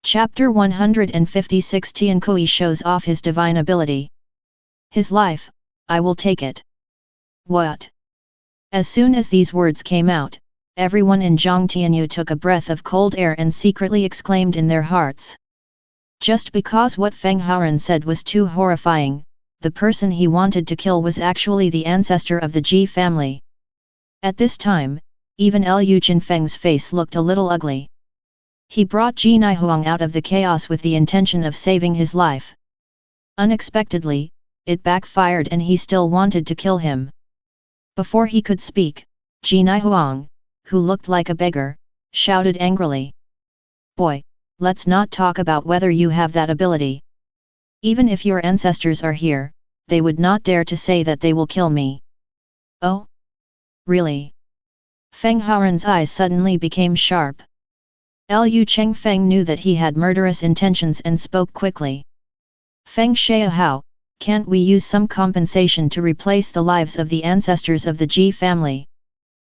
Chapter 156 Tiankui shows off his divine ability. His life, I will take it. What? As soon as these words came out, everyone in Zhongtianyu took a breath of cold air and secretly exclaimed in their hearts. Just because what Feng Haoran said was too horrifying, the person he wanted to kill was actually the ancestor of the Ji family. At this time, even Liu Jinfeng's face looked a little ugly. He brought Ji Naihuang out of the chaos with the intention of saving his life. Unexpectedly, it backfired and he still wanted to kill him. Before he could speak, Ji Naihuang, who looked like a beggar, shouted angrily. "Boy, let's not talk about whether you have that ability. Even if your ancestors are here, they would not dare to say that they will kill me." "Oh? Really?" Feng Haoran's eyes suddenly became sharp. Liu Chengfeng knew that he had murderous intentions and spoke quickly. "Feng Xiaohao, can't we use some compensation to replace the lives of the ancestors of the Ji family?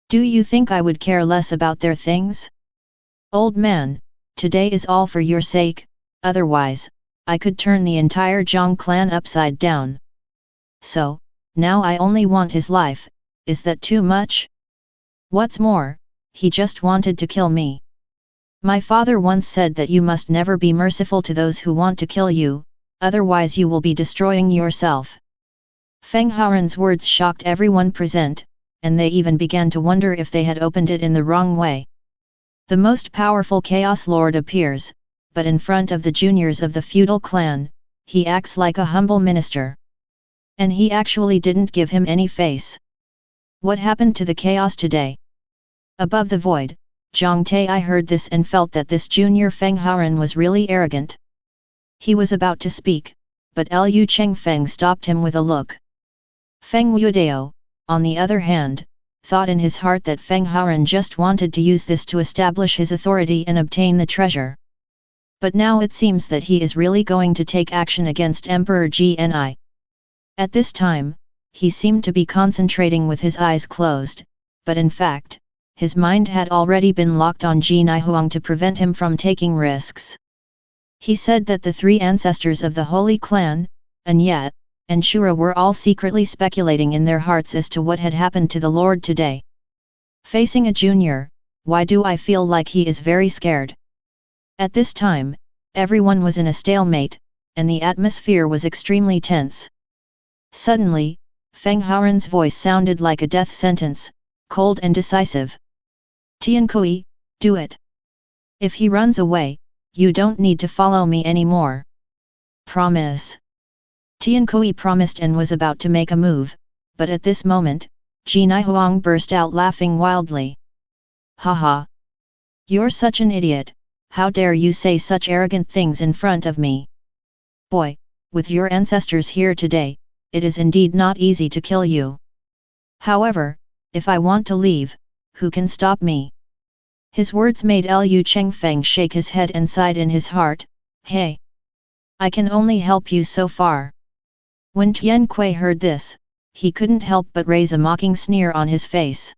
Do you think I would care less about their things? Old man, today is all for your sake, otherwise, I could turn the entire Zhang clan upside down. So, now I only want his life, is that too much? What's more, he just wanted to kill me. My father once said that you must never be merciful to those who want to kill you, otherwise you will be destroying yourself." Feng Haoran's words shocked everyone present, and they even began to wonder if they had opened it in the wrong way. The most powerful Chaos Lord appears, but in front of the juniors of the feudal clan, he acts like a humble minister. And he actually didn't give him any face. What happened to the chaos today? Above the void, Zhang Tai heard this and felt that this junior Feng Haoran was really arrogant. He was about to speak, but Liu Chengfeng stopped him with a look. Feng Wuodao, on the other hand, thought in his heart that Feng Haoran just wanted to use this to establish his authority and obtain the treasure. But now it seems that he is really going to take action against Emperor Gni. At this time, he seemed to be concentrating with his eyes closed, but in fact, his mind had already been locked on Ji Naihuang to prevent him from taking risks. He said that the three ancestors of the Holy Clan, Anya, and Shura were all secretly speculating in their hearts as to what had happened to the Lord today. Facing a junior, why do I feel like he is very scared? At this time, everyone was in a stalemate, and the atmosphere was extremely tense. Suddenly, Feng Haoran's voice sounded like a death sentence, cold and decisive. "Tiankui, do it. If he runs away, you don't need to follow me anymore. Promise." Tiankui promised and was about to make a move, but at this moment, Ji Naihuang burst out laughing wildly. "Haha! You're such an idiot, how dare you say such arrogant things in front of me? Boy, with your ancestors here today, it is indeed not easy to kill you. However, if I want to leave, who can stop me?" His words made Liu Chengfeng shake his head and sighed in his heart. "Hey! I can only help you so far." When Tiankui heard this, he couldn't help but raise a mocking sneer on his face.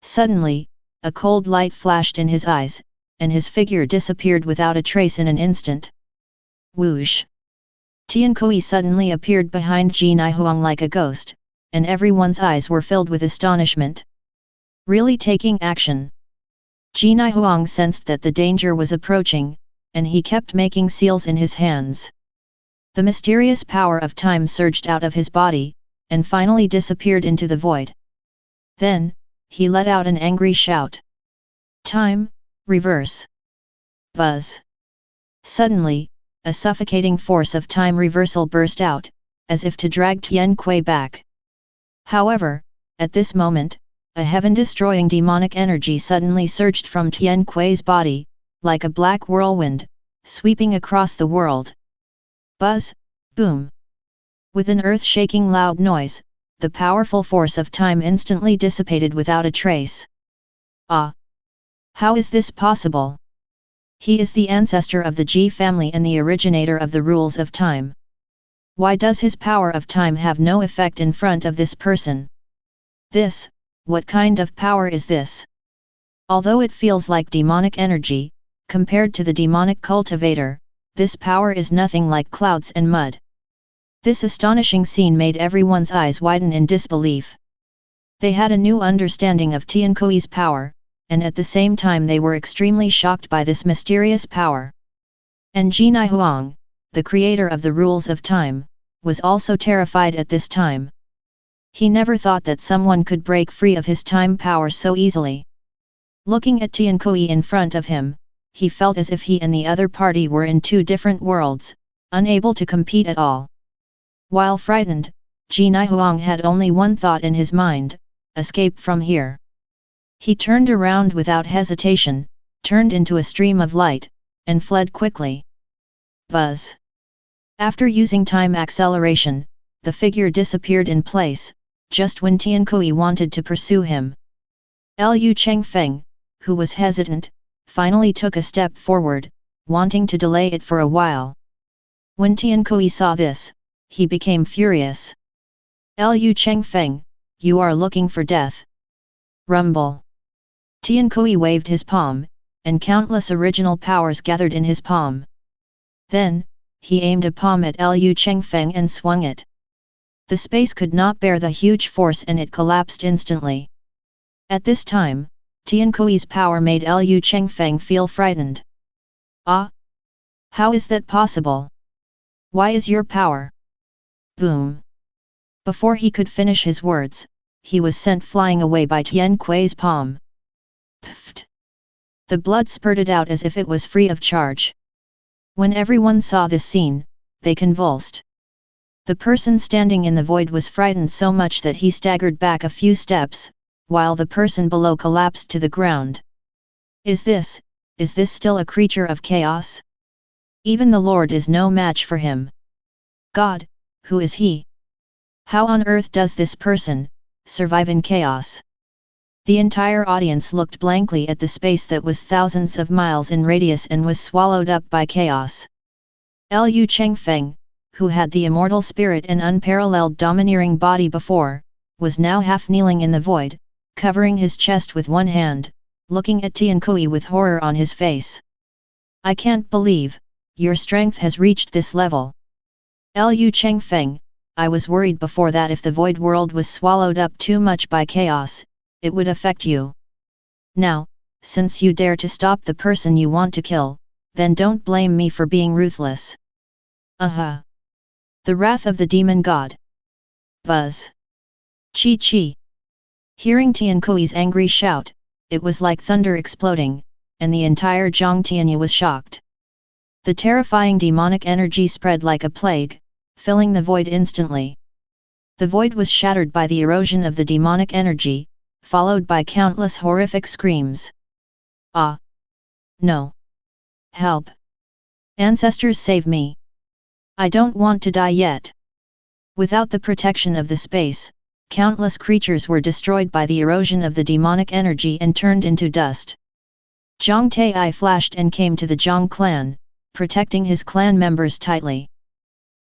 Suddenly, a cold light flashed in his eyes, and his figure disappeared without a trace in an instant. Whoosh! Tiankui suddenly appeared behind Ji Naihuang like a ghost, and everyone's eyes were filled with astonishment. Really taking action? Ji Naihuang sensed that the danger was approaching, and he kept making seals in his hands. The mysterious power of time surged out of his body, and finally disappeared into the void. Then, he let out an angry shout. "Time, reverse!" Buzz! Suddenly, a suffocating force of time reversal burst out, as if to drag Tiankui back. However, at this moment, a heaven-destroying demonic energy suddenly surged from Tiankui's body, like a black whirlwind, sweeping across the world. Buzz, boom! With an earth-shaking loud noise, the powerful force of time instantly dissipated without a trace. Ah! How is this possible? He is the ancestor of the Ji family and the originator of the rules of time. Why does his power of time have no effect in front of this person? What kind of power is this? Although it feels like demonic energy, compared to the demonic cultivator, this power is nothing like clouds and mud. This astonishing scene made everyone's eyes widen in disbelief. They had a new understanding of Tiankui's power, and at the same time they were extremely shocked by this mysterious power. And Jinai Huang, the creator of the rules of time, was also terrified at this time. He never thought that someone could break free of his time power so easily. Looking at Tiankui in front of him, he felt as if he and the other party were in two different worlds, unable to compete at all. While frightened, Jinai Huang had only one thought in his mind: escape from here. He turned around without hesitation, turned into a stream of light, and fled quickly. Buzz! After using time acceleration, the figure disappeared in place, just when Tiankui wanted to pursue him. Lu Chengfeng, who was hesitant, finally took a step forward, wanting to delay it for a while. When Tiankui saw this, he became furious. Lu Chengfeng, you are looking for death. Rumble! Tiankui waved his palm, and countless original powers gathered in his palm. Then, he aimed a palm at Lu Chengfeng and swung it. The space could not bear the huge force and it collapsed instantly. At this time, Tiankui's power made Lu Chengfeng feel frightened. Ah! How is that possible? Why is your power? Boom! Before he could finish his words, he was sent flying away by Tiankui's palm. Pfft! The blood spurted out as if it was free of charge. When everyone saw this scene, they convulsed. The person standing in the void was frightened so much that he staggered back a few steps, while the person below collapsed to the ground. Is this still a creature of chaos? Even the Lord is no match for him. God, who is he? How on earth does this person survive in chaos? The entire audience looked blankly at the space that was thousands of miles in radius and was swallowed up by chaos. Lu Chengfeng, who had the immortal spirit and unparalleled domineering body before, was now half kneeling in the void, covering his chest with one hand, looking at Tiankui with horror on his face. I can't believe your strength has reached this level. Lu Chengfeng, I was worried before that if the void world was swallowed up too much by chaos, it would affect you. Now, since you dare to stop the person you want to kill, then don't blame me for being ruthless. The wrath of the demon god. Buzz! Chi chi! Hearing Tiankui's angry shout, it was like thunder exploding, and the entire Zhangtianya was shocked. The terrifying demonic energy spread like a plague, filling the void instantly. The void was shattered by the erosion of the demonic energy, followed by countless horrific screams. Ah! No! Help! Ancestors, save me! I don't want to die yet! Without the protection of the space, countless creatures were destroyed by the erosion of the demonic energy and turned into dust. Zhang Tai flashed and came to the Zhang clan, protecting his clan members tightly.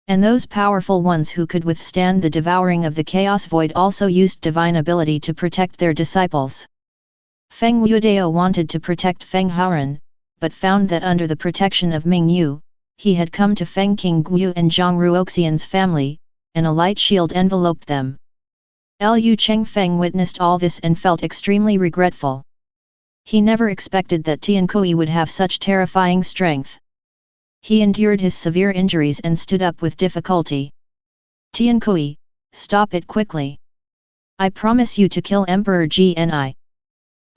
And those powerful ones who could withstand the devouring of the chaos void also used divine ability to protect their disciples. Feng Yudao wanted to protect Feng Haoran, but found that under the protection of Ming Yu, he had come to Feng King Guyu and Zhang Ruoxian's family, and a light shield enveloped them. Lu Chengfeng witnessed all this and felt extremely regretful. He never expected that Tiankui would have such terrifying strength. He endured his severe injuries and stood up with difficulty. Tiankui, stop it quickly. I promise you to kill Emperor Gni.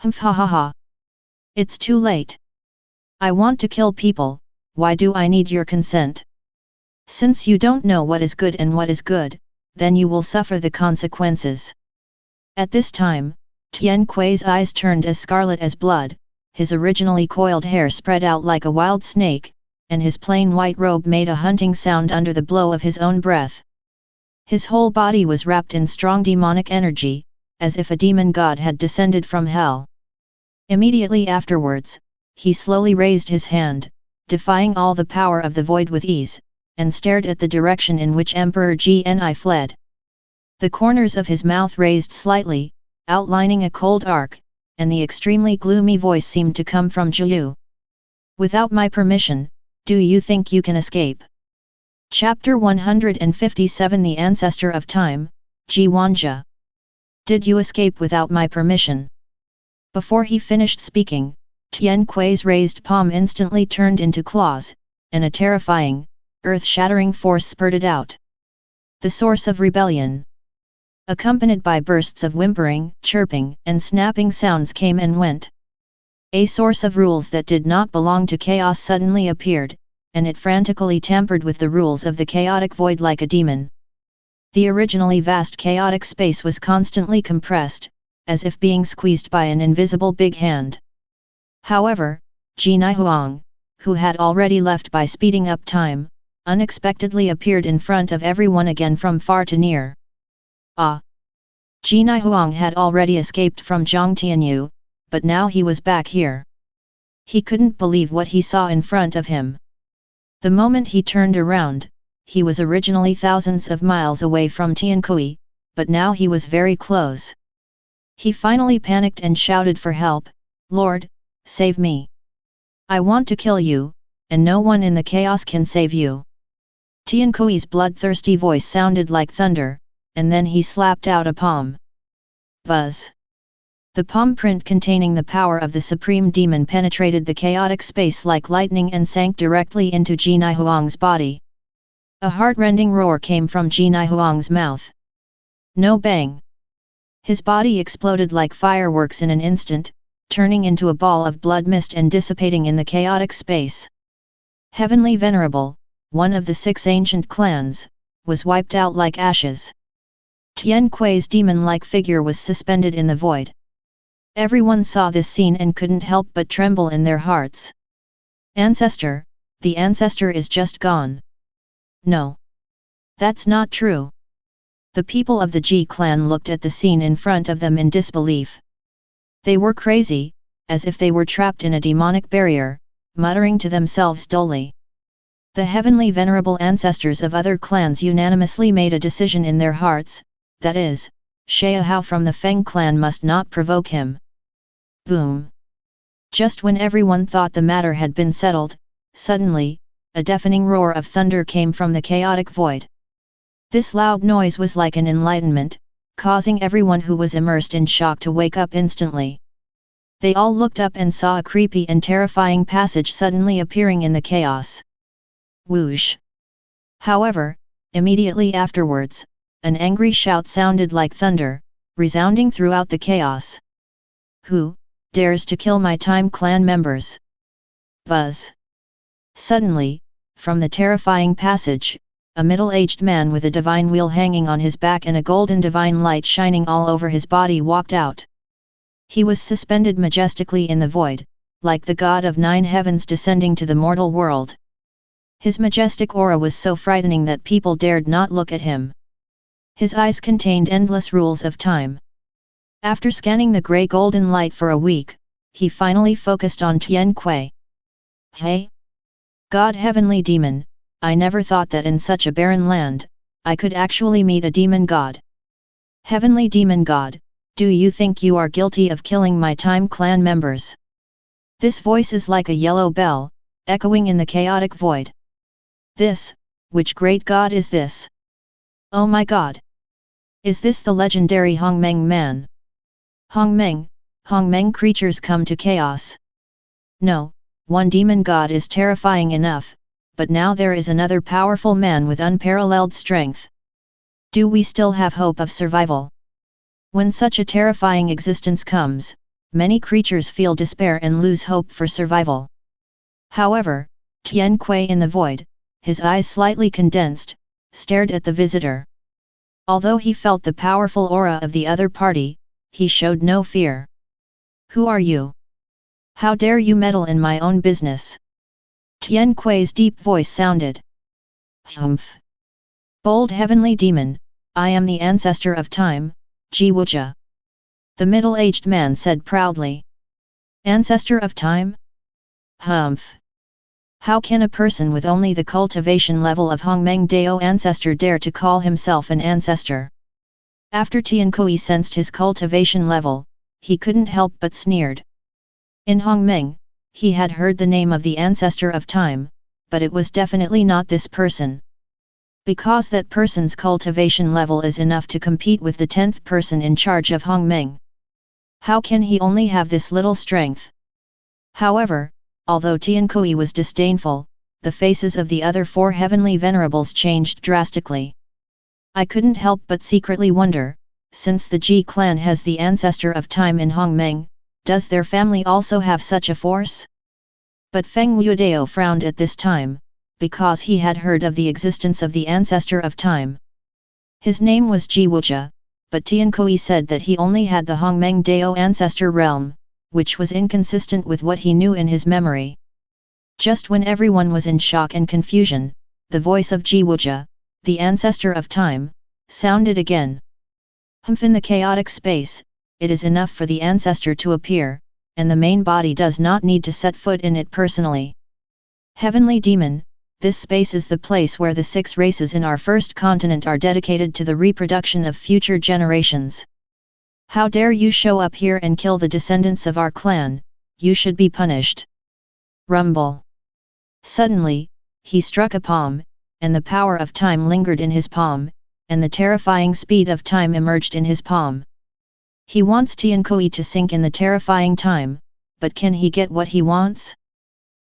Ha. It's too late. I want to kill people, why do I need your consent? Since you don't know what is good and what is good, then you will suffer the consequences. At this time, Tiankui's eyes turned as scarlet as blood, his originally coiled hair spread out like a wild snake, and his plain white robe made a hunting sound under the blow of his own breath. His whole body was wrapped in strong demonic energy, as if a demon god had descended from hell. Immediately afterwards, he slowly raised his hand, defying all the power of the void with ease, and stared at the direction in which Emperor Gni fled. The corners of his mouth raised slightly, outlining a cold arc, and the extremely gloomy voice seemed to come from Jiu. Without my permission, do you think you can escape? Chapter 157 The Ancestor of Time, Wanjie. Did you escape without my permission? Before he finished speaking, Tian Kui's raised palm instantly turned into claws, and a terrifying, earth-shattering force spurted out. The source of rebellion. Accompanied by bursts of whimpering, chirping, and snapping sounds came and went. A source of rules that did not belong to chaos suddenly appeared, and it frantically tampered with the rules of the chaotic void like a demon. The originally vast chaotic space was constantly compressed, as if being squeezed by an invisible big hand. However, Jinai Huang, who had already left by speeding up time, unexpectedly appeared in front of everyone again from far to near. Ah! Jinai Huang had already escaped from Zhang Tianyu, but now he was back here. He couldn't believe what he saw in front of him. The moment he turned around, he was originally thousands of miles away from Tian Kui, but now he was very close. He finally panicked and shouted for help, "Lord, save me! I want to kill you, and no one in the chaos can save you." Tian Kui's bloodthirsty voice sounded like thunder, and then he slapped out a palm. Buzz! The palm print containing the power of the supreme demon penetrated the chaotic space like lightning and sank directly into Jinai Huang's body. A heart-rending roar came from Jinai Huang's mouth. No bang! His body exploded like fireworks in an instant, turning into a ball of blood mist and dissipating in the chaotic space. Heavenly Venerable, one of the 6 ancient clans, was wiped out like ashes. Tian Kui's demon-like figure was suspended in the void. Everyone saw this scene and couldn't help but tremble in their hearts. Ancestor, the Ancestor is just gone. No. That's not true. The people of the Ji clan looked at the scene in front of them in disbelief. They were crazy, as if they were trapped in a demonic barrier, muttering to themselves dully. The heavenly venerable ancestors of other clans unanimously made a decision in their hearts, that is, Xia Hao from the Feng clan must not provoke him. Boom! Just when everyone thought the matter had been settled, suddenly, a deafening roar of thunder came from the chaotic void. This loud noise was like an enlightenment, causing everyone who was immersed in shock to wake up instantly. They all looked up and saw a creepy and terrifying passage suddenly appearing in the chaos. Whoosh! However, immediately afterwards, an angry shout sounded like thunder, resounding throughout the chaos. Who dares to kill my Time clan members? Buzz! Suddenly, from the terrifying passage, a middle-aged man with a divine wheel hanging on his back and a golden divine light shining all over his body walked out. He was suspended majestically in the void, like the god of 9 heavens descending to the mortal world. His majestic aura was so frightening that people dared not look at him. His eyes contained endless rules of time. After scanning the grey golden light for a week, he finally focused on Tian Kui. Hey! God Heavenly Demon, I never thought that in such a barren land, I could actually meet a demon god. Heavenly Demon God, do you think you are guilty of killing my Time clan members? This voice is like a yellow bell, echoing in the chaotic void. Which great god is this? Oh my god! Is this the legendary Hongmeng man? Hongmeng creatures come to chaos. No, one demon god is terrifying enough, but now there is another powerful man with unparalleled strength. Do we still have hope of survival? When such a terrifying existence comes, many creatures feel despair and lose hope for survival. However, Tian Kui in the void, his eyes slightly condensed, stared at the visitor. Although he felt the powerful aura of the other party, he showed no fear. Who are you? How dare you meddle in my own business? Tian Kui's deep voice sounded. Humph! Bold heavenly demon, I am the ancestor of time, Jiwujia. The middle-aged man said proudly. Ancestor of time? Humph! How can a person with only the cultivation level of Hongmeng Dao ancestor dare to call himself an ancestor? After Tian Kui sensed his cultivation level, he couldn't help but sneered. In Hongmeng, he had heard the name of the Ancestor of Time, but it was definitely not this person. Because that person's cultivation level is enough to compete with the 10th person in charge of Hongmeng. How can he only have this little strength? However, although Tiankui was disdainful, the faces of the other 4 heavenly venerables changed drastically. I couldn't help but secretly wonder, since the Ji clan has the Ancestor of Time in Hongmeng, does their family also have such a force? But Feng Wuodao frowned at this time, because he had heard of the existence of the Ancestor of Time. His name was Ji Wujia, but Tiankui said that he only had the Hongmeng Dao Ancestor realm, which was inconsistent with what he knew in his memory. Just when everyone was in shock and confusion, the voice of Ji Wujia, the Ancestor of Time, sounded again. In the chaotic space, it is enough for the Ancestor to appear, and the main body does not need to set foot in it personally. Heavenly Demon, this space is the place where the 6 races in our first continent are dedicated to the reproduction of future generations. How dare you show up here and kill the descendants of our clan, you should be punished. Rumble. Suddenly, he struck a palm, and the power of time lingered in his palm, and the terrifying speed of time emerged in his palm. He wants Tiankui to sink in the terrifying time, but can he get what he wants?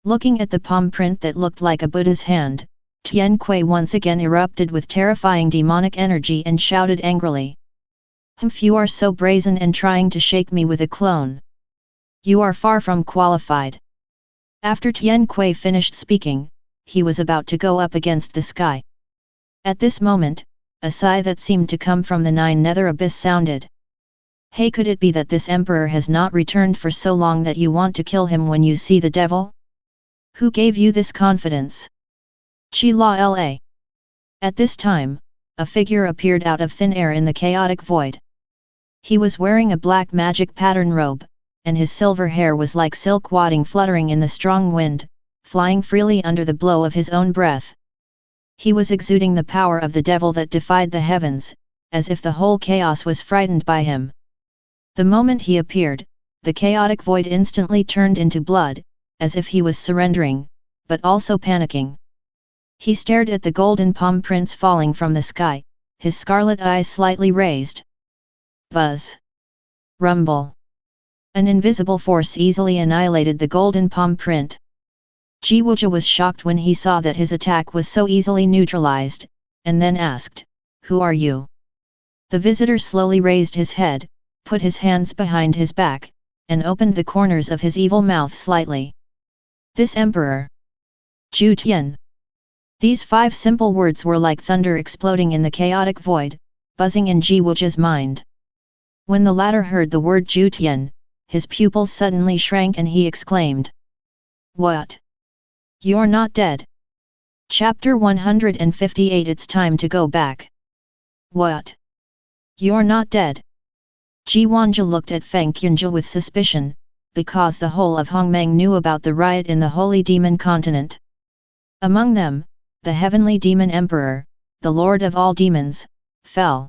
Looking at the palm print that looked like a Buddha's hand, Tiankui once again erupted with terrifying demonic energy and shouted angrily. You are so brazen and trying to shake me with a clone. You are far from qualified. After Tiankui finished speaking, he was about to go up against the sky. At this moment, a sigh that seemed to come from the 9 nether abyss sounded. Hey, could it be that this emperor has not returned for so long that you want to kill him when you see the devil? Who gave you this confidence? Chi La La. At this time, a figure appeared out of thin air in the chaotic void. He was wearing a black magic pattern robe, and his silver hair was like silk wadding fluttering in the strong wind, flying freely under the blow of his own breath. He was exuding the power of the devil that defied the heavens, as if the whole chaos was frightened by him. The moment he appeared, the chaotic void instantly turned into blood, as if he was surrendering, but also panicking. He stared at the golden palm prints falling from the sky, his scarlet eyes slightly raised. Buzz. Rumble. An invisible force easily annihilated the golden palm print. Ji Wujia was shocked when he saw that his attack was so easily neutralized, and then asked, "Who are you?" The visitor slowly raised his head, put his hands behind his back, and opened the corners of his evil mouth slightly. This emperor. Zhu Tian. These 5 simple words were like thunder exploding in the chaotic void, buzzing in Ji Wujia's mind. When the latter heard the word Zhu Tian, his pupils suddenly shrank and he exclaimed. What? You're not dead? Chapter 158. It's time to go back. What? You're not dead? Ji Wanjie looked at Feng Qinzhe with suspicion, because the whole of Hongmeng knew about the riot in the Holy Demon Continent. Among them, the Heavenly Demon Emperor, the Lord of all demons, fell.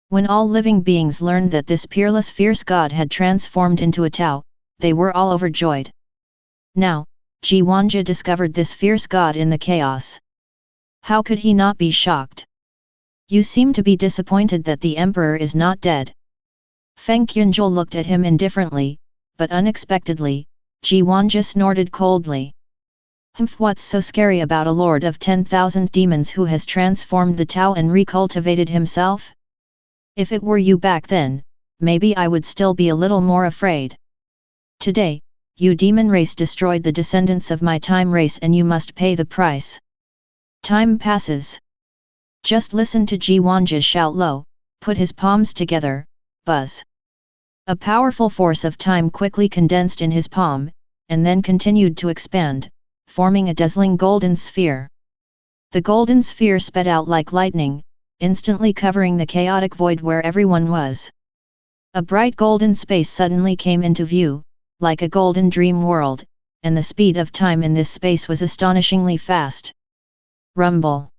When all living beings learned that this peerless fierce god had transformed into a Tao, they were all overjoyed. Now, Ji Wanjie discovered this fierce god in the chaos. How could he not be shocked? You seem to be disappointed that the emperor is not dead. Feng Qinzhe looked at him indifferently, but unexpectedly, Ji Wanjie snorted coldly. What's so scary about a lord of 10,000 demons who has transformed the Tao and recultivated himself? If it were you back then, maybe I would still be a little more afraid. Today, you demon race destroyed the descendants of my time race and you must pay the price. Time passes. Just listen to Ji Wanjie shout low, put his palms together, buzz. A powerful force of time quickly condensed in his palm, and then continued to expand, forming a dazzling golden sphere. The golden sphere sped out like lightning, instantly covering the chaotic void where everyone was. A bright golden space suddenly came into view, like a golden dream world, and the speed of time in this space was astonishingly fast. Rumble.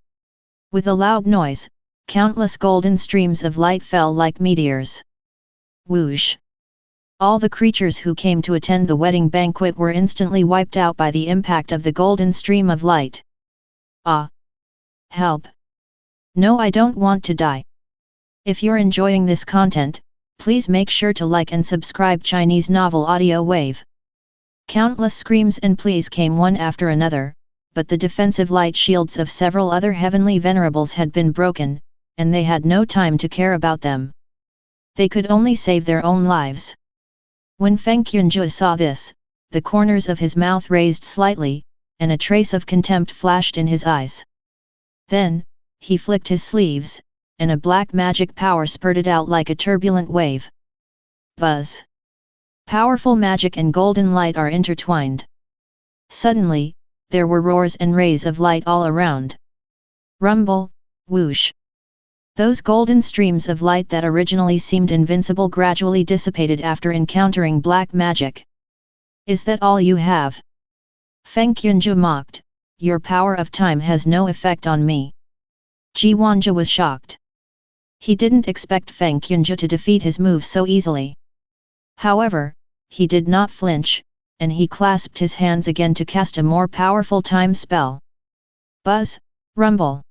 With a loud noise, countless golden streams of light fell like meteors. Whoosh! All the creatures who came to attend the wedding banquet were instantly wiped out by the impact of the golden stream of light. Ah! Help! No, I don't want to die. If you're enjoying this content, please make sure to like and subscribe Chinese Novel Audiowave. Countless screams and pleas came one after another, but the defensive light shields of several other heavenly venerables had been broken, and they had no time to care about them. They could only save their own lives. When Feng Yunjie saw this, the corners of his mouth raised slightly, and a trace of contempt flashed in his eyes. Then, he flicked his sleeves, and a black magic power spurted out like a turbulent wave. Buzz! Powerful magic and golden light are intertwined. Suddenly, there were roars and rays of light all around. Rumble, whoosh! Those golden streams of light that originally seemed invincible gradually dissipated after encountering black magic. Is that all you have? Feng Yunjie mocked, your power of time has no effect on me. Wanjie was shocked. He didn't expect Feng Yunjie to defeat his move so easily. However, he did not flinch, and he clasped his hands again to cast a more powerful time spell. Buzz, rumble!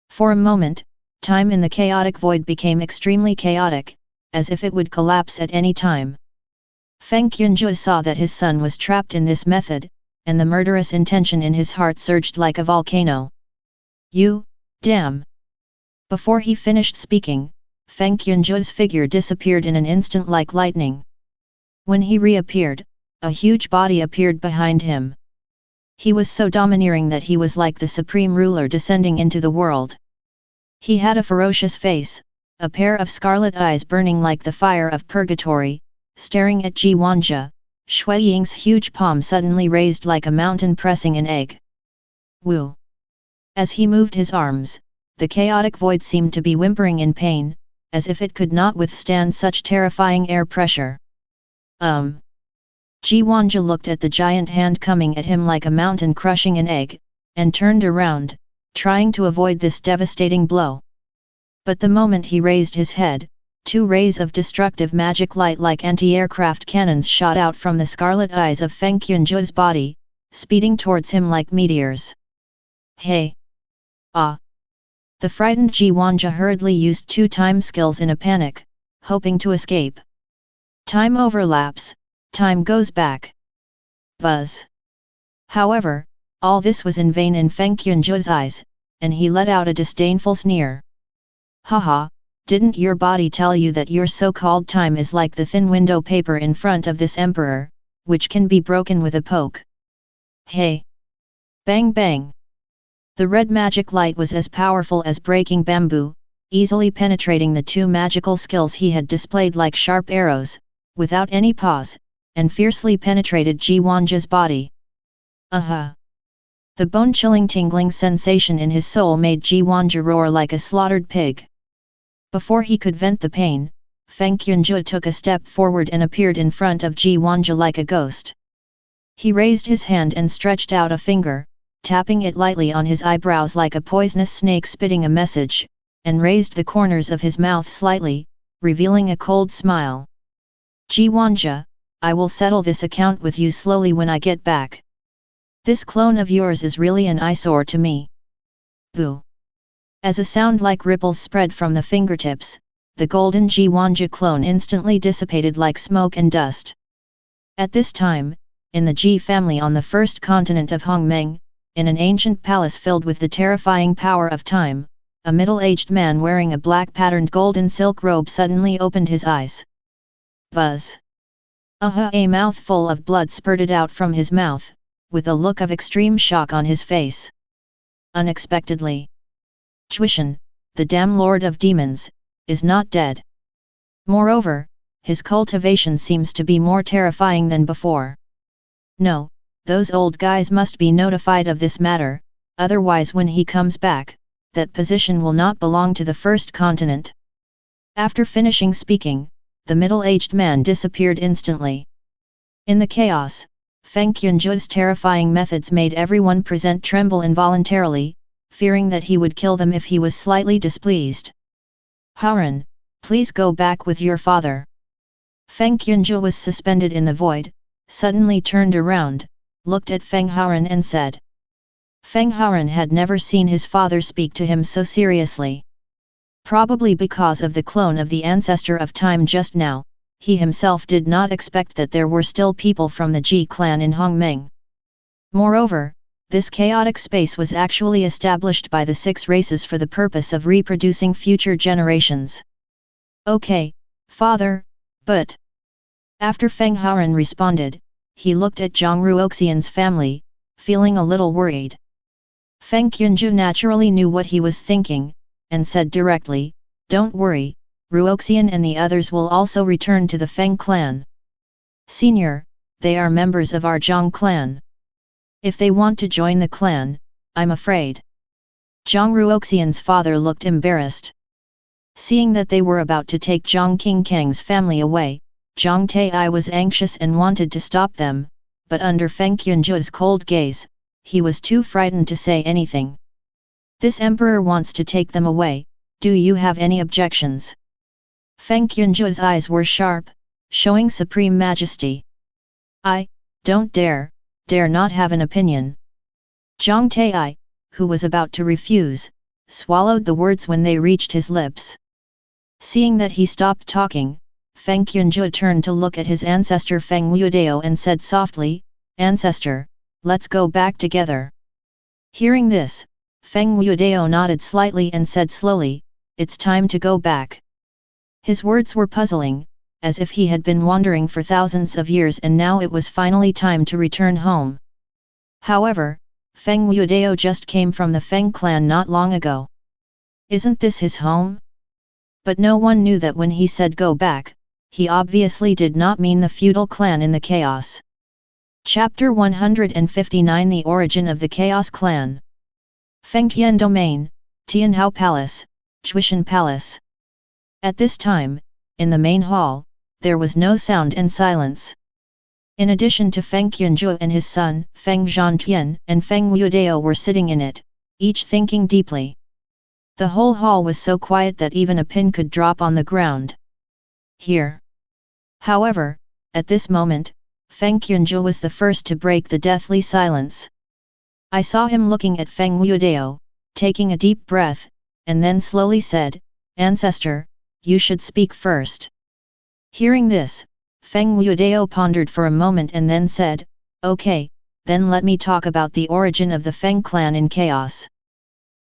For a moment, time in the chaotic void became extremely chaotic, as if it would collapse at any time. Feng Yunjie saw that his son was trapped in this method, and the murderous intention in his heart surged like a volcano. You, damn! Before he finished speaking, Feng Yunjie's figure disappeared in an instant like lightning. When he reappeared, a huge body appeared behind him. He was so domineering that he was like the supreme ruler descending into the world. He had a ferocious face, a pair of scarlet eyes burning like the fire of purgatory, staring at Wanjie. Shui Ying's huge palm suddenly raised like a mountain pressing an egg. Woo! As he moved his arms, the chaotic void seemed to be whimpering in pain, as if it could not withstand such terrifying air pressure. Wanjie looked at the giant hand coming at him like a mountain crushing an egg, and turned around, trying to avoid this devastating blow. But the moment he raised his head, two rays of destructive magic light like anti-aircraft cannons shot out from the scarlet eyes of Feng Yunjie's body, speeding towards him like meteors. Hey! Ah! The frightened Wanjie hurriedly used two time skills in a panic, hoping to escape. Time overlaps, time goes back. Buzz! However, all this was in vain in Feng Yunjie's eyes, and he let out a disdainful sneer. Haha, didn't your body tell you that your so-called time is like the thin window paper in front of this emperor, which can be broken with a poke? Hey! Bang bang! The red magic light was as powerful as breaking bamboo, easily penetrating the two magical skills he had displayed like sharp arrows, without any pause, and fiercely penetrated Wanjie's body. Aha! The bone-chilling tingling sensation in his soul made Wanjie roar like a slaughtered pig. Before he could vent the pain, Feng Yunjie took a step forward and appeared in front of Wanjie like a ghost. He raised his hand and stretched out a finger, tapping it lightly on his eyebrows like a poisonous snake spitting a message, and raised the corners of his mouth slightly, revealing a cold smile. Wanjie, I will settle this account with you slowly when I get back. This clone of yours is really an eyesore to me. Boo! As a sound like ripples spread from the fingertips, the golden Wanjie clone instantly dissipated like smoke and dust. At this time, in the Ji family on the first continent of Hongmeng, in an ancient palace filled with the terrifying power of time, a middle-aged man wearing a black patterned golden silk robe suddenly opened his eyes. Buzz! A mouthful of blood spurted out from his mouth, with a look of extreme shock on his face. Unexpectedly, Tuition, the damn lord of demons, is not dead. Moreover, his cultivation seems to be more terrifying than before. No, those old guys must be notified of this matter, otherwise when he comes back, that position will not belong to the first continent. After finishing speaking, the middle-aged man disappeared instantly. In the chaos, Feng Yunjie's terrifying methods made everyone present tremble involuntarily, fearing that he would kill them if he was slightly displeased. Haran, please go back with your father. Feng Yunzhu was suspended in the void, suddenly turned around, looked at Feng Haoran and said. Feng Haoran had never seen his father speak to him so seriously. Probably because of the clone of the ancestor of time just now, he himself did not expect that there were still people from the Ji clan in Hongmeng. Moreover, this chaotic space was actually established by the 6 races for the purpose of reproducing future generations. Okay, father, but... After Feng Haoran responded, he looked at Zhang Ruoxian's family, feeling a little worried. Feng Yunzhu naturally knew what he was thinking, and said directly, "Don't worry, Ruoxian and the others will also return to the Feng clan. Senior, they are members of our Zhang clan. If they want to join the clan, I'm afraid." Zhang Ruoxian's father looked embarrassed. Seeing that they were about to take Zhang Qingkang's family away, Zhang Tai'ai was anxious and wanted to stop them, but under Feng Yunzhu's cold gaze, he was too frightened to say anything. "This emperor wants to take them away, do you have any objections?" Feng Yunzhu's eyes were sharp, showing supreme majesty. "I don't dare not have an opinion." Zhang Tai'ai, who was about to refuse, swallowed the words when they reached his lips. Seeing that he stopped talking, Feng Yunzhu turned to look at his ancestor Feng Wuodao and said softly, "Ancestor, let's go back together." Hearing this, Feng Wuodao nodded slightly and said slowly, "It's time to go back." His words were puzzling, as if he had been wandering for thousands of years and now it was finally time to return home. However, Feng Wuodao just came from the Feng clan not long ago. Isn't this his home? But no one knew that when he said go back, he obviously did not mean the feudal clan in the chaos. Chapter 159 The Origin of the Chaos Clan. Fengtian Domain, Tianhao Palace, Chuishan Palace. At this time, in the main hall, there was no sound and silence. In addition to Feng Yunzhu and his son, Feng Zhantian and Feng Wuodao were sitting in it, each thinking deeply. The whole hall was so quiet that even a pin could drop on the ground. Here. However, at this moment, Feng Yunzhu was the first to break the deathly silence. I saw him looking at Feng Wuodao, taking a deep breath, and then slowly said, "Ancestor, you should speak first." Hearing this, Feng Wuodao pondered for a moment and then said, "Okay, then let me talk about the origin of the Feng clan in chaos.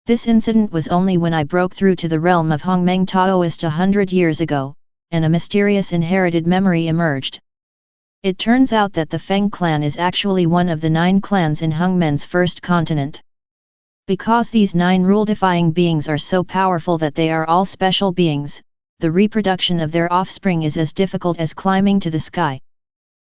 This incident was only when I broke through to the realm of Hongmeng Taoist 100 years ago, and a mysterious inherited memory emerged. It turns out that the Feng clan is actually one of the 9 clans in Hongmen's first continent. Because these 9 rule-defying beings are so powerful that they are all special beings, the reproduction of their offspring is as difficult as climbing to the sky.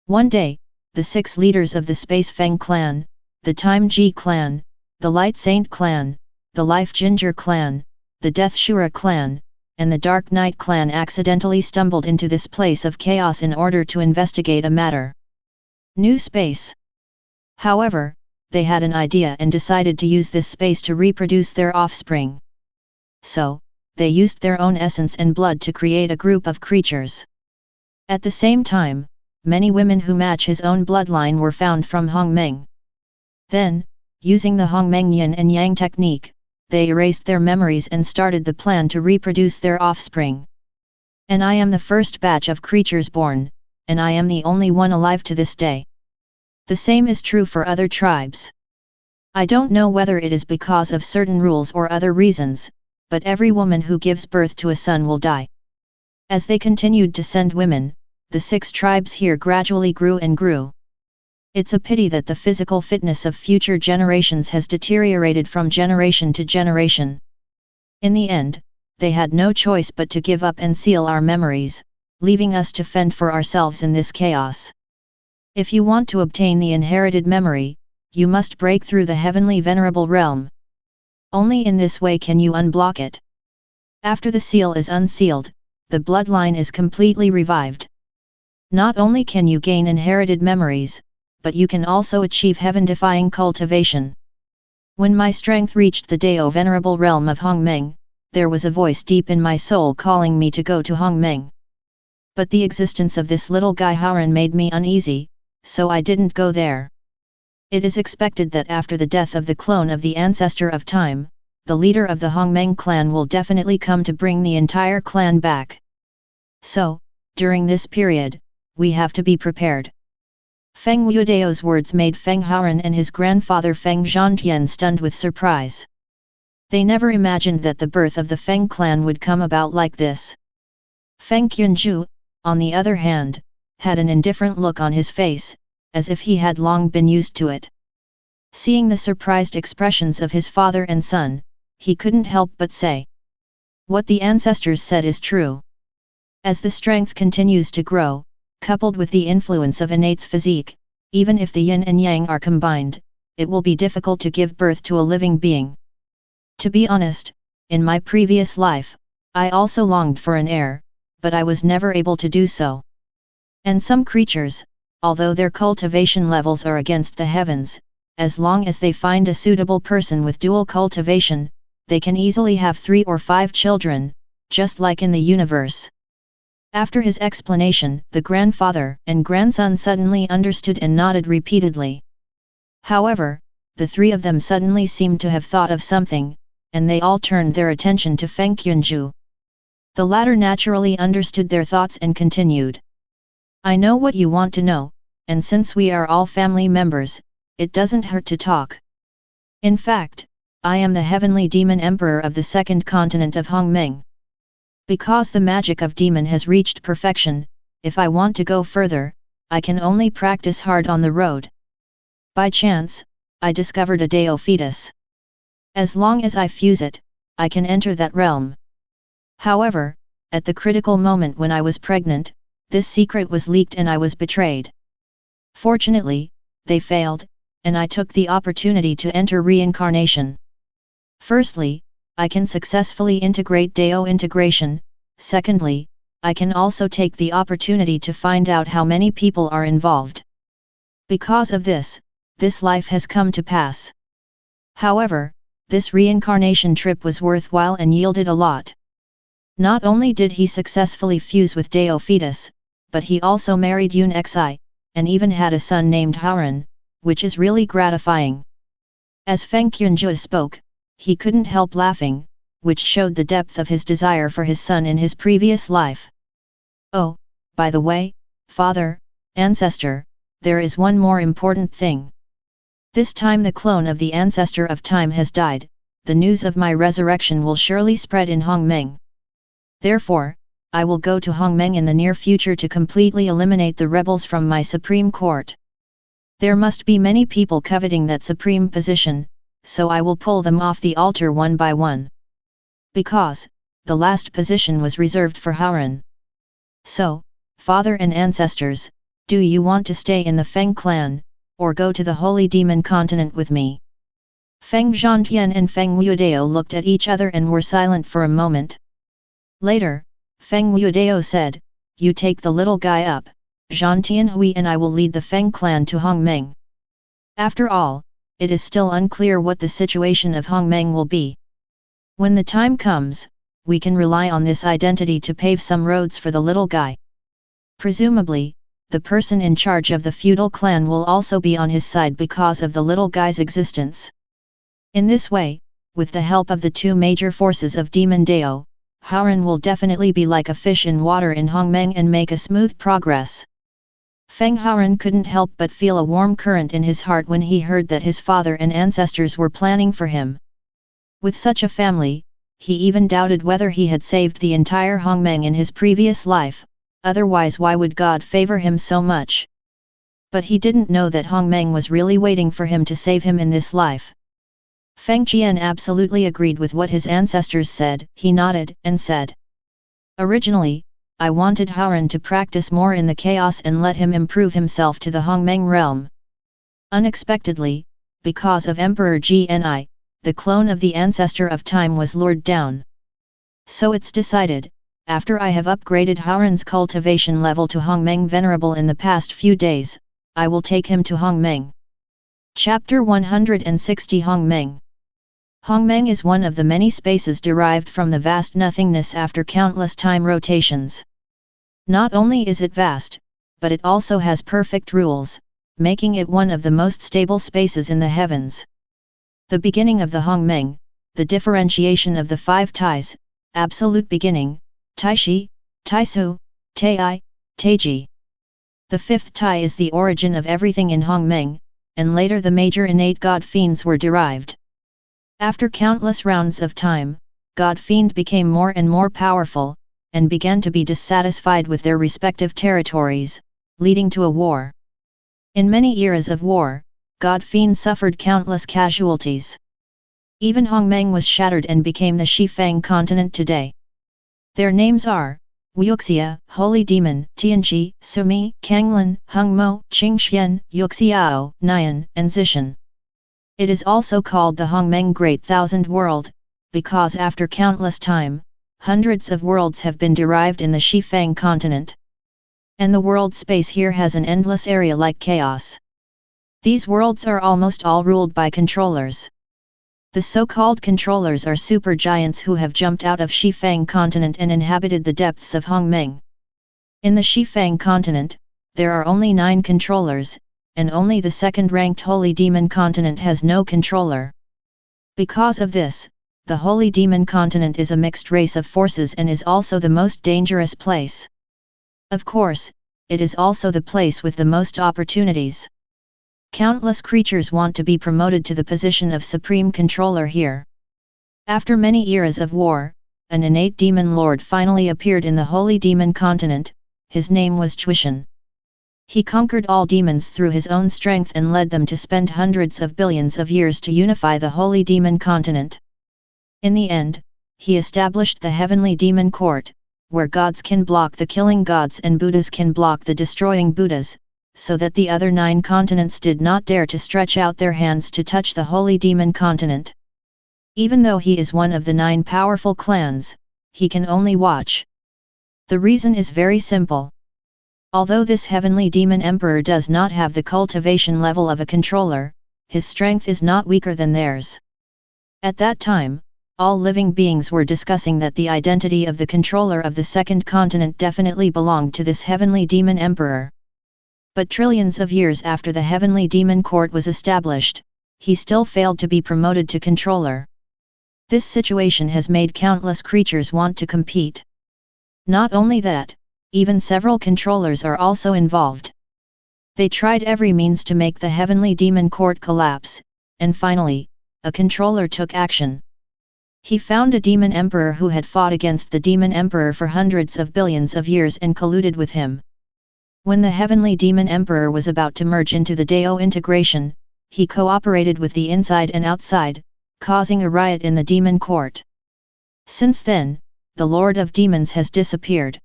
One day, the 6 leaders of the Space Feng clan, the Time Ji clan, the Light Saint clan, the Life Ginger clan, the Death Shura clan, and the Dark Knight clan accidentally stumbled into this place of chaos in order to investigate a matter. New space. However, they had an idea and decided to use this space to reproduce their offspring. So, they used their own essence and blood to create a group of creatures. At the same time, many women who match his own bloodline were found from Hongmeng. Then, using the Hongmeng Yin and Yang technique, they erased their memories and started the plan to reproduce their offspring. And I am the first batch of creatures born, and I am the only one alive to this day. The same is true for other tribes. I don't know whether it is because of certain rules or other reasons, but every woman who gives birth to a son will die. As they continued to send women, the 6 tribes here gradually grew and grew. It's a pity that the physical fitness of future generations has deteriorated from generation to generation. In the end, they had no choice but to give up and seal our memories, leaving us to fend for ourselves in this chaos. If you want to obtain the inherited memory, you must break through the heavenly venerable realm. Only in this way can you unblock it. After the seal is unsealed, the bloodline is completely revived. Not only can you gain inherited memories, but you can also achieve heaven-defying cultivation. When my strength reached the Dao venerable realm of Hongmeng, there was a voice deep in my soul calling me to go to Hongmeng. But the existence of this little guy Haren made me uneasy, so I didn't go there. It is expected that after the death of the clone of the Ancestor of Time, the leader of the Hongmeng clan will definitely come to bring the entire clan back. So, during this period, we have to be prepared. Feng Wudao's words made Feng Haoren and his grandfather Feng Zhangtian stunned with surprise. They never imagined that the birth of the Feng clan would come about like this. Feng Qunzhu, on the other hand, had an indifferent look on his face, as if he had long been used to it. Seeing the surprised expressions of his father and son, he couldn't help but say, "What the ancestors said is true." As the strength continues to grow, coupled with the influence of innate's physique, even if the yin and yang are combined, it will be difficult to give birth to a living being. To be honest, in my previous life, I also longed for an heir, but I was never able to do so. And some creatures, although their cultivation levels are against the heavens, as long as they find a suitable person with dual cultivation, they can easily have 3 or 5 children, just like in the universe. After his explanation, the grandfather and grandson suddenly understood and nodded repeatedly. However, the 3 of them suddenly seemed to have thought of something, and they all turned their attention to Feng Qunzhu. The latter naturally understood their thoughts and continued. "I know what you want to know, and since we are all family members, it doesn't hurt to talk. In fact, I am the heavenly demon emperor of the second continent of Hongmeng. Because the magic of demon has reached perfection, if I want to go further, I can only practice hard on the road. By chance, I discovered a Dao fetus. As long as I fuse it, I can enter that realm. However, at the critical moment when I was pregnant, this secret was leaked and I was betrayed. Fortunately, they failed, and I took the opportunity to enter reincarnation. Firstly, I can successfully integrate Dao integration. Secondly, I can also take the opportunity to find out how many people are involved. Because of this, this life has come to pass. However, this reincarnation trip was worthwhile and yielded a lot. Not only did he successfully fuse with Dao fetus, but he also married Yun Xi, and even had a son named Haoren, which is really gratifying." As Feng Qunzhu spoke, he couldn't help laughing, which showed the depth of his desire for his son in his previous life. "Oh, by the way, father, ancestor, there is one more important thing. This time the clone of the Ancestor of Time has died, the news of my resurrection will surely spread in Hongmeng. Therefore, I will go to Hongmeng in the near future to completely eliminate the rebels from my supreme court. There must be many people coveting that supreme position, so I will pull them off the altar one by one. Because, the last position was reserved for Haoren. So, father and ancestors, do you want to stay in the Feng clan, or go to the Holy Demon Continent with me?" Feng Zhangtian and Feng Wudao looked at each other and were silent for a moment. Later, Feng Wudao said, "You take the little guy up, Zhangtian Hui, and I will lead the Feng clan to Hongmeng. After all, it is still unclear what the situation of Hongmeng will be. When the time comes, we can rely on this identity to pave some roads for the little guy. Presumably, the person in charge of the feudal clan will also be on his side because of the little guy's existence. In this way, with the help of the 2 major forces of Demon Dao, Haoren will definitely be like a fish in water in Hongmeng and make a smooth progress." Feng Haoren couldn't help but feel a warm current in his heart when he heard that his father and ancestors were planning for him. With such a family, he even doubted whether he had saved the entire Hongmeng in his previous life, otherwise why would God favor him so much? But he didn't know that Hongmeng was really waiting for him to save him in this life. Feng Qian absolutely agreed with what his ancestors said. He nodded and said, "Originally, I wanted Haoren to practice more in the chaos and let him improve himself to the Hongmeng realm. Unexpectedly, because of Emperor Gni, the clone of the Ancestor of Time was lured down. So it's decided, after I have upgraded Haoren's cultivation level to Hongmeng Venerable in the past few days, I will take him to Hongmeng." Chapter 160 Hongmeng. Hongmeng is one of the many spaces derived from the vast nothingness after countless time rotations. Not only is it vast, but it also has perfect rules, making it one of the most stable spaces in the heavens. The beginning of the Hongmeng, the differentiation of the five Tais, absolute beginning, Taishi, Taisu, Tai, Taiji. The fifth Tai is the origin of everything in Hongmeng, and later the major innate god fiends were derived. After countless rounds of time, god fiend became more and more powerful, and began to be dissatisfied with their respective territories, leading to a war. In many eras of war, god fiend suffered countless casualties. Even Hongmeng was shattered and became the Shifang continent today. Their names are Wuxia, Holy Demon, Tianqi, Sumi, Kanglan, Hungmo, Qingxian, Yuxiao, Nian, and Zishan. It is also called the Hongmeng Great Thousand World, because after countless time, hundreds of worlds have been derived in the Shifang continent. And the world space here has an endless area like chaos. These worlds are almost all ruled by controllers. The so-called controllers are supergiants who have jumped out of Shifang continent and inhabited the depths of Hongmeng. In the Shifang continent, there are only 9 controllers, and only the second-ranked Holy Demon continent has no controller. Because of this, the Holy Demon continent is a mixed race of forces and is also the most dangerous place. Of course, it is also the place with the most opportunities. Countless creatures want to be promoted to the position of Supreme Controller here. After many eras of war, an innate demon lord finally appeared in the Holy Demon continent. His name was Chuishan. He conquered all demons through his own strength and led them to spend hundreds of billions of years to unify the Holy Demon continent. In the end, he established the Heavenly Demon Court, where gods can block the killing gods and Buddhas can block the destroying Buddhas, so that the other 9 continents did not dare to stretch out their hands to touch the Holy Demon continent. Even though he is one of the 9 powerful clans, he can only watch. The reason is very simple. Although this Heavenly Demon Emperor does not have the cultivation level of a controller, his strength is not weaker than theirs. At that time, all living beings were discussing that the identity of the controller of the second continent definitely belonged to this Heavenly Demon Emperor. But trillions of years after the Heavenly Demon Court was established, he still failed to be promoted to controller. This situation has made countless creatures want to compete. Not only that, even several controllers are also involved. They tried every means to make the Heavenly Demon Court collapse, and finally, a controller took action. He found a demon emperor who had fought against the demon emperor for hundreds of billions of years and colluded with him. When the Heavenly Demon Emperor was about to merge into the Dao integration, he cooperated with the inside and outside, causing a riot in the demon court. Since then, the Lord of Demons has disappeared.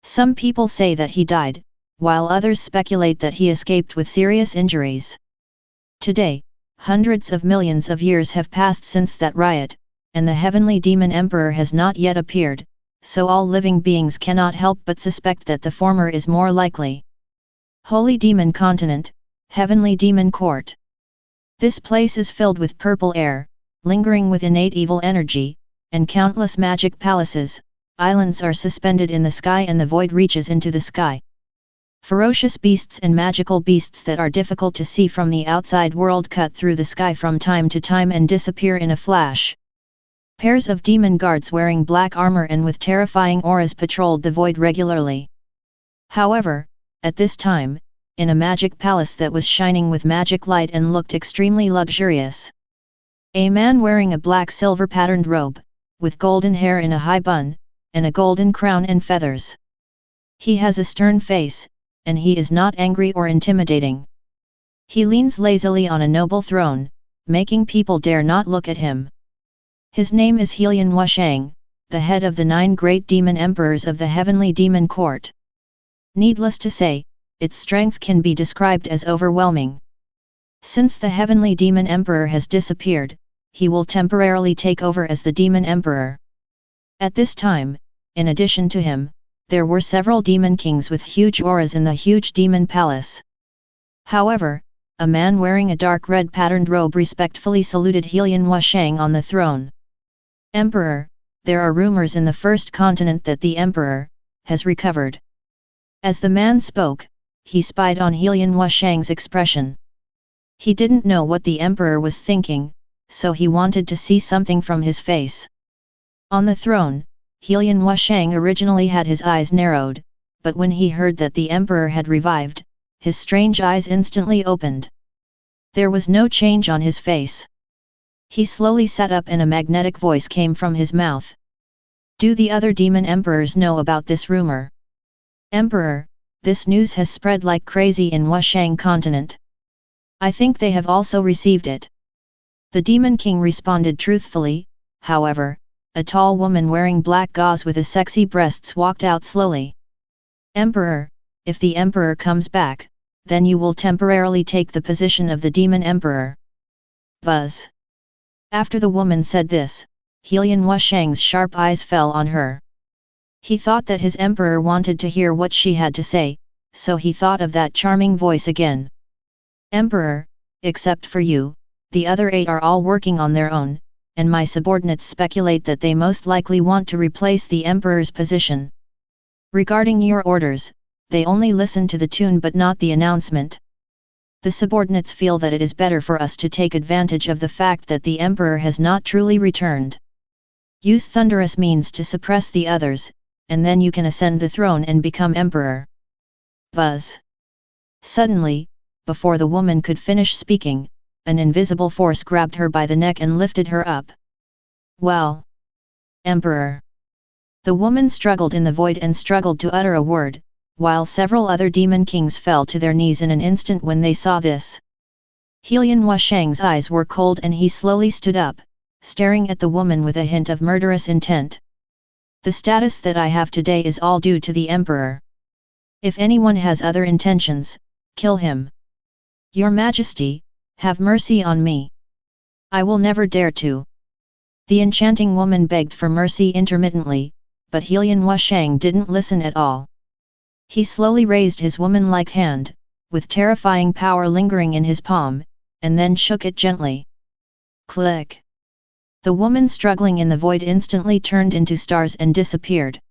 Some people say that he died, while others speculate that he escaped with serious injuries. Today, hundreds of millions of years have passed since that riot, and the Heavenly Demon Emperor has not yet appeared, so all living beings cannot help but suspect that the former is more likely. Holy Demon Continent, Heavenly Demon Court. This place is filled with purple air, lingering with innate evil energy, and countless magic palaces. Islands are suspended in the sky and the void reaches into the sky. Ferocious beasts and magical beasts that are difficult to see from the outside world cut through the sky from time to time and disappear in a flash. Pairs of demon guards wearing black armor and with terrifying auras patrolled the void regularly. However, at this time, in a magic palace that was shining with magic light and looked extremely luxurious, a man wearing a black silver patterned robe, with golden hair in a high bun, and a golden crown and feathers. He has a stern face, and he is not angry or intimidating. He leans lazily on a noble throne, making people dare not look at him. His name is Helian Wushang, the head of the 9 great demon emperors of the Heavenly Demon Court. Needless to say, its strength can be described as overwhelming. Since the Heavenly Demon Emperor has disappeared, he will temporarily take over as the Demon Emperor. At this time, in addition to him, there were several demon kings with huge auras in the huge demon palace. However, a man wearing a dark red patterned robe respectfully saluted Helian Wushang on the throne. Emperor, there are rumors in the first continent that the Emperor has recovered. As the man spoke, he spied on Helian Wushang's expression. He didn't know what the emperor was thinking, so he wanted to see something from his face. On the throne, Helian Wushang originally had his eyes narrowed, but when he heard that the emperor had revived, his strange eyes instantly opened. There was no change on his face. He slowly sat up and a magnetic voice came from his mouth. Do the other demon emperors know about this rumor? Emperor, this news has spread like crazy in Wushang continent. I think they have also received it. The demon king responded truthfully. However, a tall woman wearing black gauze with a sexy breasts walked out slowly. Emperor, if the emperor comes back, then you will temporarily take the position of the demon emperor. Buzz. After the woman said this, Helian Wushang's sharp eyes fell on her. He thought that his emperor wanted to hear what she had to say, so he thought of that charming voice again. Emperor, except for you, the other 8 are all working on their own, and my subordinates speculate that they most likely want to replace the emperor's position. Regarding your orders, they only listen to the tune but not the announcement. The subordinates feel that it is better for us to take advantage of the fact that the emperor has not truly returned. Use thunderous means to suppress the others, and then you can ascend the throne and become emperor. Buzz. Suddenly, before the woman could finish speaking, an invisible force grabbed her by the neck and lifted her up. Well. Emperor. The woman struggled in the void and struggled to utter a word, while several other demon kings fell to their knees in an instant when they saw this. Helian Wushang's eyes were cold and he slowly stood up, staring at the woman with a hint of murderous intent. The status that I have today is all due to the emperor. If anyone has other intentions, kill him. Your Majesty, have mercy on me. I will never dare to. The enchanting woman begged for mercy intermittently, but Helian Wushang didn't listen at all. He slowly raised his woman-like hand, with terrifying power lingering in his palm, and then shook it gently. Click! The woman struggling in the void instantly turned into stars and disappeared.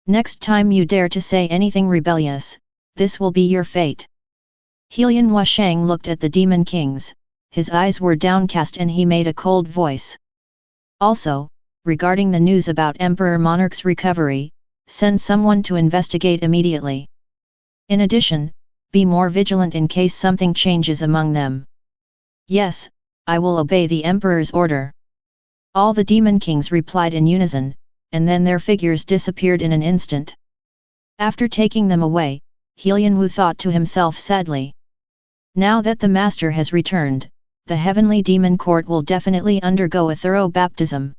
Next time you dare to say anything rebellious, this will be your fate. Helian Wushang looked at the demon kings, his eyes were downcast and he made a cold voice. Also, regarding the news about Emperor Monarch's recovery, send someone to investigate immediately. In addition, be more vigilant in case something changes among them. Yes, I will obey the Emperor's order. All the demon kings replied in unison, and then their figures disappeared in an instant. After taking them away, Helian Wu thought to himself sadly. Now that the master has returned, the heavenly demon court will definitely undergo a thorough baptism.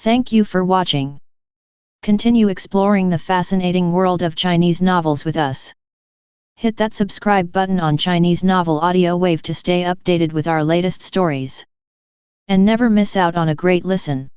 Thank you for watching. Continue exploring the fascinating world of Chinese novels with us. Hit that subscribe button on Chinese Novel Audiowave to stay updated with our latest stories. And never miss out on a great listen.